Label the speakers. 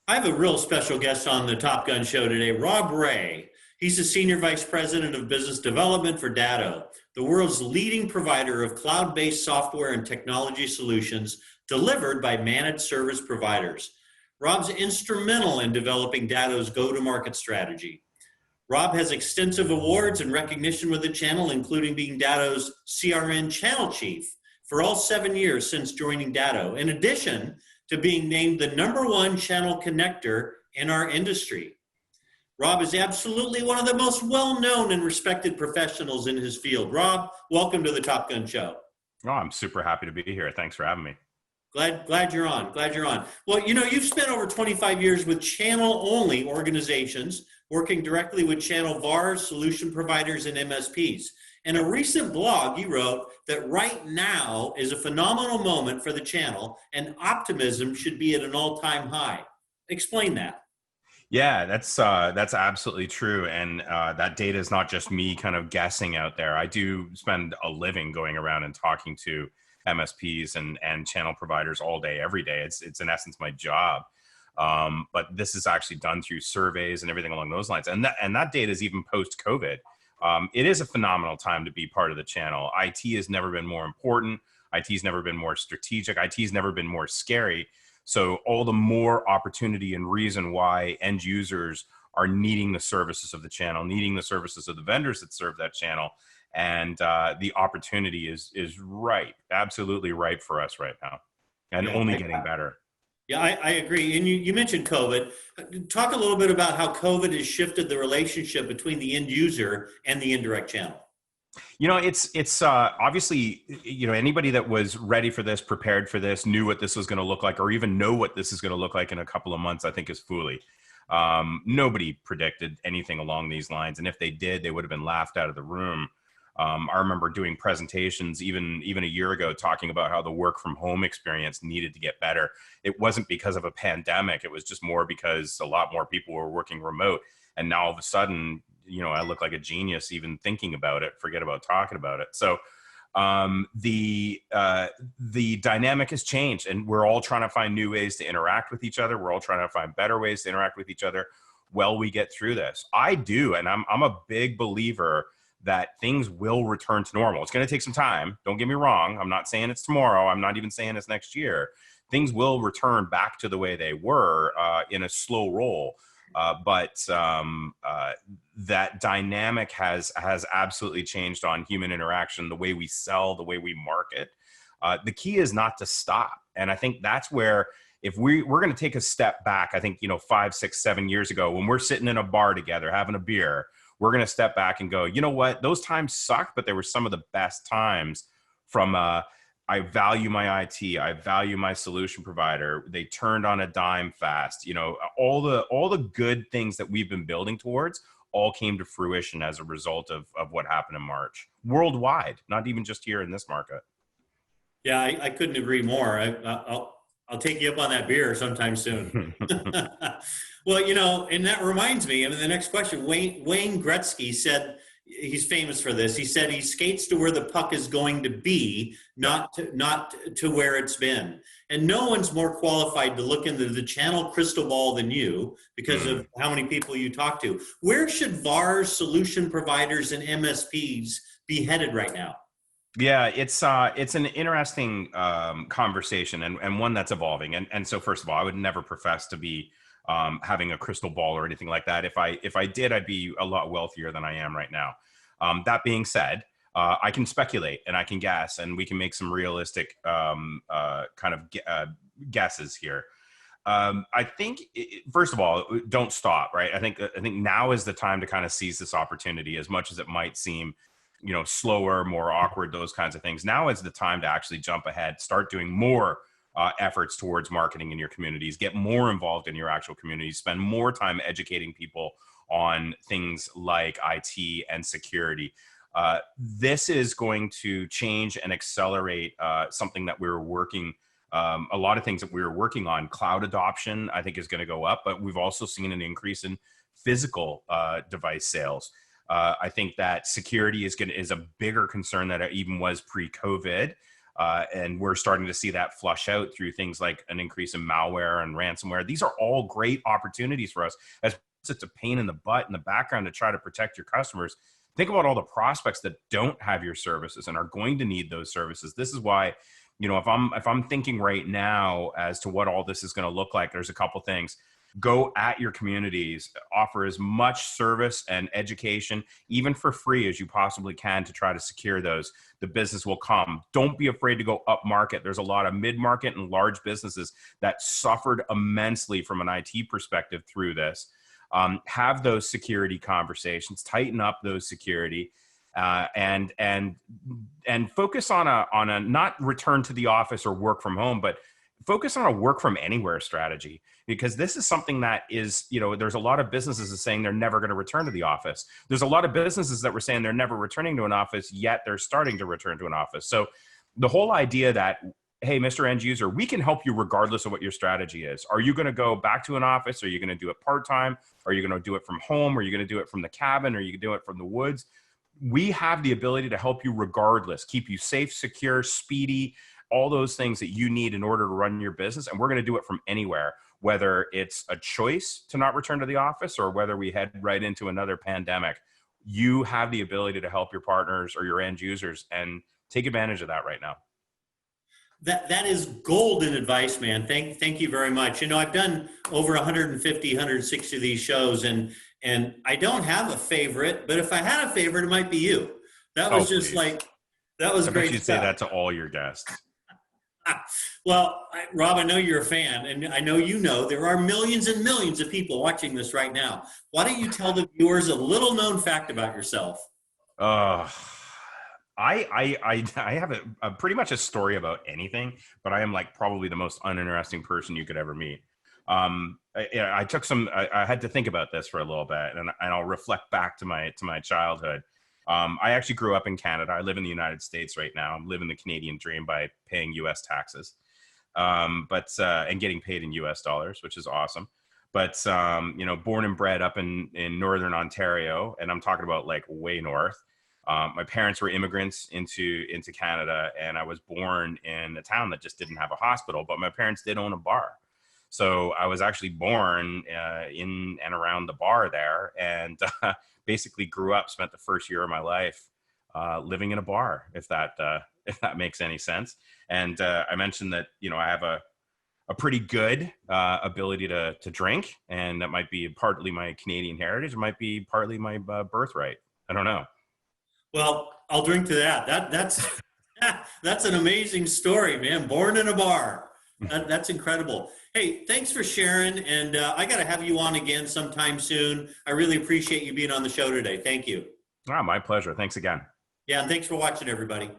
Speaker 1: I have a real special guest on the Top Gun show today, Rob Ray. He's the Senior Vice President of Business Development for Datto, the world's leading provider of cloud-based software and technology solutions delivered by managed service providers. Rob's instrumental in developing Datto's go-to-market strategy. Rob has extensive awards and recognition with the channel, including being Datto's CRN Channel Chief for all 7 years since joining Datto, in addition to being named the #1 channel connector in our industry. Rob is absolutely one of the most well-known and respected professionals in his field. Rob, welcome to the Top Gun Show.
Speaker 2: Oh, I'm super happy to be here. Thanks for having me.
Speaker 1: Glad you're on. Glad you're on. Well, you've spent over 25 years with channel-only organizations, working directly with channel VARs, solution providers, and MSPs. In a recent blog, you wrote that right now is a phenomenal moment for the channel, and optimism should be at an all-time high. Explain that.
Speaker 2: Yeah, that's absolutely true. And that data is not just me kind of guessing out there. I do spend a living going around and talking to MSPs and channel providers all day, every day. It's in essence my job. But this is actually done through surveys and everything along those lines. And that data is even post-COVID. It is a phenomenal time to be part of the channel. IT has never been more important. IT has never been more strategic. IT has never been more scary. So all the more opportunity and reason why end users are needing the services of the channel, needing the services of the vendors that serve that channel. And the opportunity is ripe, absolutely ripe for us right now, and only getting better.
Speaker 1: Yeah, I agree. And you mentioned COVID. Talk a little bit about how COVID has shifted the relationship between the end user and the indirect channel.
Speaker 2: It's obviously, anybody that was ready for this, prepared for this, knew what this was going to look like, or even know what this is going to look like in a couple of months, I think is foolish. Nobody predicted anything along these lines. And if they did, they would have been laughed out of the room. I remember doing presentations even a year ago talking about how the work from home experience needed to get better. It wasn't because of a pandemic. It was just more because a lot more people were working remote. And now all of a sudden, I look like a genius even thinking about it, forget about talking about it. So the dynamic has changed, and we're all trying to find new ways to interact with each other. We're all trying to find better ways to interact with each other while we get through this. I do, and I'm a big believer that things will return to normal. It's going to take some time. Don't get me wrong. I'm not saying it's tomorrow. I'm not even saying it's next year. Things will return back to the way they were in a slow roll. But that dynamic has absolutely changed on human interaction, the way we sell, the way we market. The key is not to stop. And I think that's where, if we're going to take a step back, I think, 5, 6, 7 years ago, when we're sitting in a bar together, having a beer, we're going to step back and go, you know what, those times sucked, but they were some of the best times from, I value my IT. I value my solution provider. They turned on a dime fast. All the good things that we've been building towards all came to fruition as a result of what happened in March, worldwide, not even just here in this market.
Speaker 1: Yeah, I couldn't agree more. I'll take you up on that beer sometime soon. Well, and that reminds me, the next question, Wayne Gretzky said, he's famous for this. He said he skates to where the puck is going to be, not to where it's been. And no one's more qualified to look into the channel crystal ball than you, because of how many people you talk to. Where should VARs, solution providers, and MSPs be headed right now?
Speaker 2: Yeah, it's an interesting conversation, and one that's evolving. And so first of all, I would never profess to be having a crystal ball or anything like that. If I did, I'd be a lot wealthier than I am right now. That being said, I can speculate and I can guess, and we can make some realistic guesses here. I think, first of all, don't stop, right? I think now is the time to kind of seize this opportunity, as much as it might seem, slower, more awkward, those kinds of things. Now is the time to actually jump ahead, start doing more efforts towards marketing in your communities, get more involved in your actual communities, spend more time educating people on things like IT and security. This is going to change and accelerate something that we were working, a lot of things that we were working on. Cloud adoption, I think, is going to go up, but we've also seen an increase in physical device sales. I think that security is a bigger concern than it even was pre-COVID. And we're starting to see that flush out through things like an increase in malware and ransomware. These are all great opportunities for us. As it's a pain in the butt in the background to try to protect your customers. Think about all the prospects that don't have your services and are going to need those services. This is why, if I'm thinking right now as to what all this is going to look like, there's a couple things. Go at your communities, offer as much service and education, even for free as you possibly can, to try to secure those. The business will come. Don't be afraid to go up market. There's a lot of mid-market and large businesses that suffered immensely from an IT perspective through this. Have those security conversations, tighten up those security, and focus on a not return to the office or work from home, but focus on a work from anywhere strategy, because this is something that is, there's a lot of businesses that are saying they're never going to return to the office. There's a lot of businesses that were saying they're never returning to an office, yet they're starting to return to an office. So the whole idea that, hey, Mr. End User, we can help you regardless of what your strategy is. Are you going to go back to an office? Are you going to do it part-time? Are you going to do it from home? Are you going to do it from the cabin? Are you going to do it from the woods? We have the ability to help you regardless, keep you safe, secure, speedy, all those things that you need in order to run your business. And we're going to do it from anywhere, whether it's a choice to not return to the office or whether we head right into another pandemic. You have the ability to help your partners or your end users, and take advantage of that right now.
Speaker 1: That is golden advice, man. Thank you very much. I've done over 150, 160 of these shows, and I don't have a favorite, but if I had a favorite, it might be you. That was that was great.
Speaker 2: I bet you'd say that to all your guests.
Speaker 1: Well, Rob, I know you're a fan, and I know there are millions and millions of people watching this right now. Why don't you tell the viewers a little known fact about yourself?
Speaker 2: I have a pretty much a story about anything, but I am probably the most uninteresting person you could ever meet. I took I had to think about this for a little bit, and I'll reflect back to my childhood. I actually grew up in Canada. I live in the United States right now. I'm living the Canadian dream by paying U.S. taxes, and getting paid in U.S. dollars, which is awesome. But born and bred up in northern Ontario, and I'm talking about way north. My parents were immigrants into Canada, and I was born in a town that just didn't have a hospital, but my parents did own a bar. So I was actually born in and around the bar there, and basically grew up, spent the first year of my life living in a bar, if that makes any sense. And I mentioned that, I have a pretty good ability to drink, and that might be partly my Canadian heritage. It might be partly my birthright. I don't know.
Speaker 1: Well, I'll drink to that. That's an amazing story, man. Born in a bar. That's incredible. Hey, thanks for sharing. And I got to have you on again sometime soon. I really appreciate you being on the show today. Thank you.
Speaker 2: My pleasure. Thanks again.
Speaker 1: Yeah, and thanks for watching, everybody.